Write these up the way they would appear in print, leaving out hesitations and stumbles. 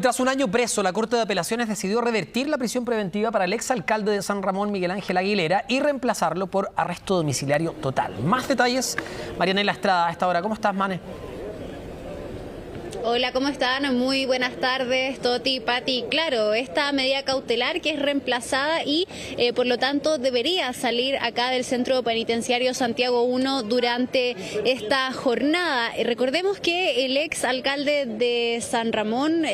Tras un año preso, la Corte de Apelaciones decidió revertir la prisión preventiva para el exalcalde de San Ramón, Miguel Ángel Aguilera, y reemplazarlo por arresto domiciliario total. Más detalles, Marianela Estrada, a esta hora. ¿Cómo estás, Mane? Hola, ¿cómo están? Muy buenas tardes, Toti, Pati. Claro, esta medida cautelar que es reemplazada y por lo tanto debería salir acá del Centro Penitenciario Santiago I durante esta jornada. Recordemos que el ex alcalde de San Ramón,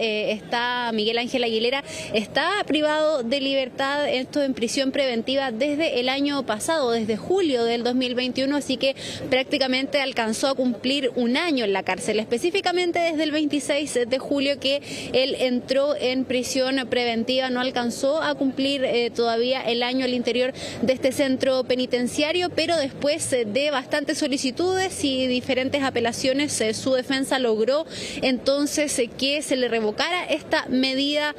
Miguel Ángel Aguilera, está privado de libertad, esto en prisión preventiva desde el año pasado, desde julio del 2021, así que prácticamente alcanzó a cumplir un año en la cárcel, específicamente desde el 26 de julio que él entró en prisión preventiva, no alcanzó a cumplir todavía el año al interior de este centro penitenciario, pero después de bastantes solicitudes y diferentes apelaciones, su defensa logró entonces que se le revocara esta medida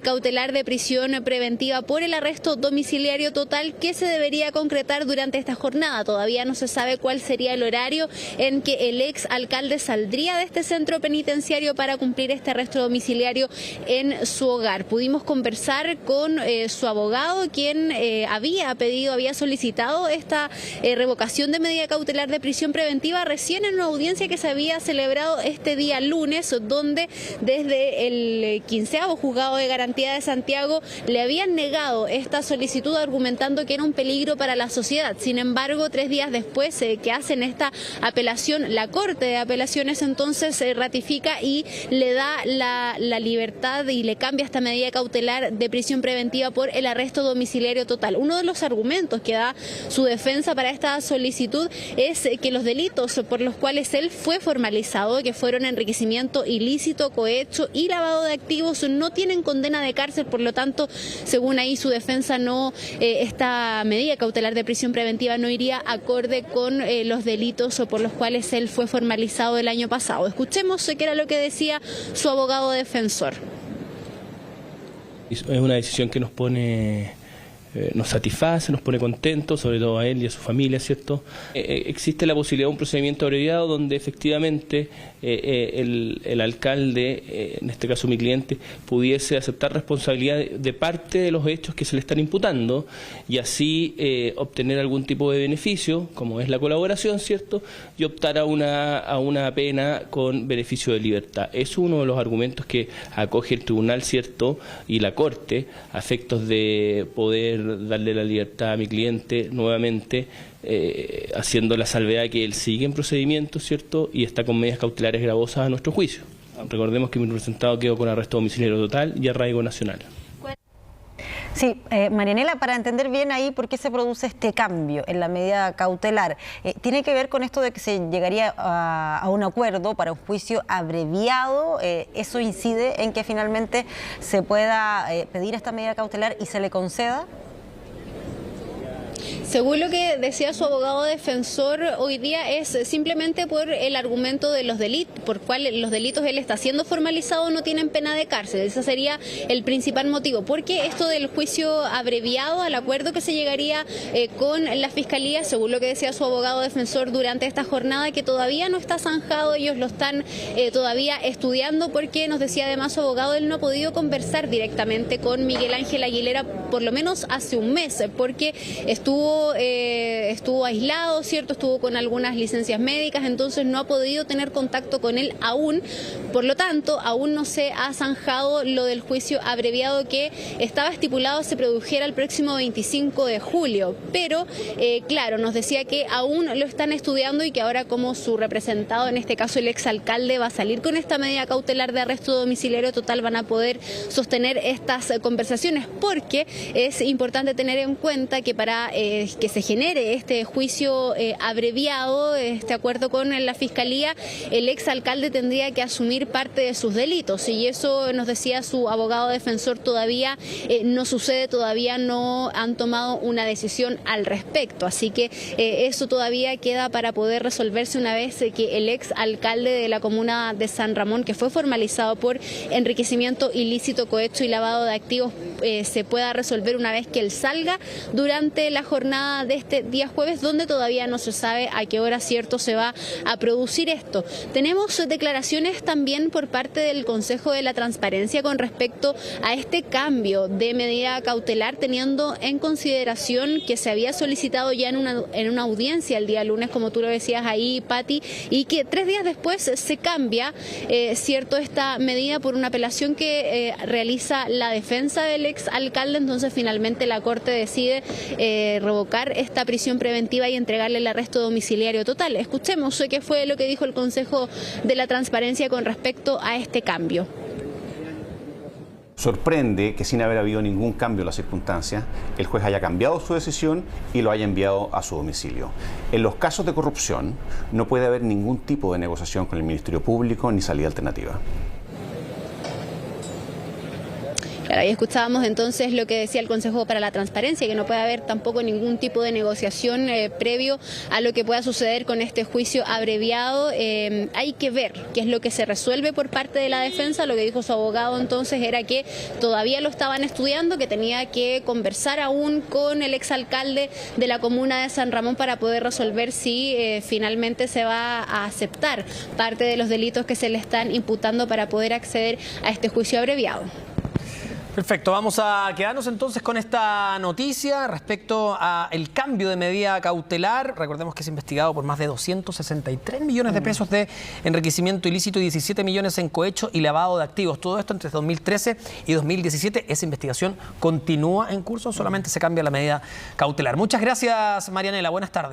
cautelar de prisión preventiva por el arresto domiciliario total que se debería concretar durante esta jornada. Todavía no se sabe cuál sería el horario en que el ex alcalde saldría de este centro penitenciario para cumplir este arresto domiciliario en su hogar. Pudimos conversar con su abogado, quien había solicitado esta revocación de medida cautelar de prisión preventiva recién en una audiencia que se había celebrado este día lunes, donde desde el 15º Juzgado de Garantía de Santiago le habían negado esta solicitud argumentando que era un peligro para la sociedad. Sin embargo, 3 días después que hacen esta apelación, la Corte de Apelaciones entonces ratifica y le da la libertad y le cambia esta medida cautelar de prisión preventiva por el arresto domiciliario total. Uno de los argumentos que da su defensa para esta solicitud es que los delitos por los cuales él fue formalizado, que fueron enriquecimiento ilícito, cohecho y lavado de activos, no tienen condena de cárcel, por lo tanto, según ahí su defensa, esta medida cautelar de prisión preventiva no iría acorde con los delitos por los cuales él fue formalizado el año pasado. Escuchemos qué era lo que decía su abogado defensor. Es una decisión que nos satisface, nos pone contentos, sobre todo a él y a su familia, ¿cierto? Existe la posibilidad de un procedimiento abreviado donde efectivamente el alcalde, en este caso mi cliente, pudiese aceptar responsabilidad de parte de los hechos que se le están imputando y así obtener algún tipo de beneficio, como es la colaboración, ¿cierto? Y optar a una pena con beneficio de libertad. Es uno de los argumentos que acoge el tribunal, ¿cierto? Y la Corte, a efectos de poder darle la libertad a mi cliente nuevamente, haciendo la salvedad que él sigue en procedimiento, ¿cierto? Y está con medidas cautelares gravosas a nuestro juicio. Recordemos que mi representado quedó con arresto domiciliario total y arraigo nacional. Sí, Marianela, para entender bien ahí por qué se produce este cambio en la medida cautelar, ¿tiene que ver con esto de que se llegaría a un acuerdo para un juicio abreviado? ¿Eso incide en que finalmente se pueda pedir esta medida cautelar y se le conceda? Según lo que decía su abogado defensor, hoy día es simplemente por el argumento de los delitos, por cual los delitos él está siendo formalizado, no tienen pena de cárcel. Ese sería el principal motivo. Porque esto del juicio abreviado, al acuerdo que se llegaría con la Fiscalía, según lo que decía su abogado defensor durante esta jornada, que todavía no está zanjado, ellos lo están todavía estudiando, porque nos decía además su abogado, él no ha podido conversar directamente con Miguel Ángel Aguilera, por lo menos hace un mes, porque estuvo aislado, ¿cierto? Estuvo con algunas licencias médicas, entonces no ha podido tener contacto con él aún. Por lo tanto, aún no se ha zanjado lo del juicio abreviado que estaba estipulado se produjera el próximo 25 de julio. Pero, claro, nos decía que aún lo están estudiando y que ahora, como su representado, en este caso el exalcalde, va a salir con esta medida cautelar de arresto domiciliario total, van a poder sostener estas conversaciones, porque es importante tener en cuenta que para que se genere este juicio abreviado, este acuerdo con la Fiscalía, el exalcalde tendría que asumir parte de sus delitos, y eso nos decía su abogado defensor, todavía no sucede, todavía no han tomado una decisión al respecto, así que eso todavía queda para poder resolverse una vez que el exalcalde de la comuna de San Ramón, que fue formalizado por enriquecimiento ilícito, cohecho y lavado de activos, se pueda resolver una vez que él salga durante la jornada de este día jueves, donde todavía no se sabe a qué hora cierto se va a producir esto. Tenemos declaraciones también por parte del Consejo de la Transparencia con respecto a este cambio de medida cautelar, teniendo en consideración que se había solicitado ya en una audiencia el día lunes, como tú lo decías ahí, Pati, y que 3 días después se cambia cierto esta medida por una apelación que realiza la defensa del ex alcalde. Entonces finalmente la Corte decide revocar esta prisión preventiva y entregarle el arresto domiciliario total. Escuchemos qué fue lo que dijo el Consejo de la Transparencia con respecto a este cambio. Sorprende que sin haber habido ningún cambio en las circunstancias, el juez haya cambiado su decisión y lo haya enviado a su domicilio. En los casos de corrupción no puede haber ningún tipo de negociación con el Ministerio Público ni salida alternativa. Claro, ahí escuchábamos entonces lo que decía el Consejo para la Transparencia, que no puede haber tampoco ningún tipo de negociación previo a lo que pueda suceder con este juicio abreviado. Hay que ver qué es lo que se resuelve por parte de la defensa. Lo que dijo su abogado entonces era que todavía lo estaban estudiando, que tenía que conversar aún con el exalcalde de la comuna de San Ramón para poder resolver si finalmente se va a aceptar parte de los delitos que se le están imputando para poder acceder a este juicio abreviado. Perfecto, vamos a quedarnos entonces con esta noticia respecto al cambio de medida cautelar. Recordemos que es investigado por más de 263 millones de pesos de enriquecimiento ilícito y 17 millones en cohecho y lavado de activos. Todo esto entre 2013 y 2017. Esa investigación continúa en curso, solamente se cambia la medida cautelar. Muchas gracias, Marianela. Buenas tardes.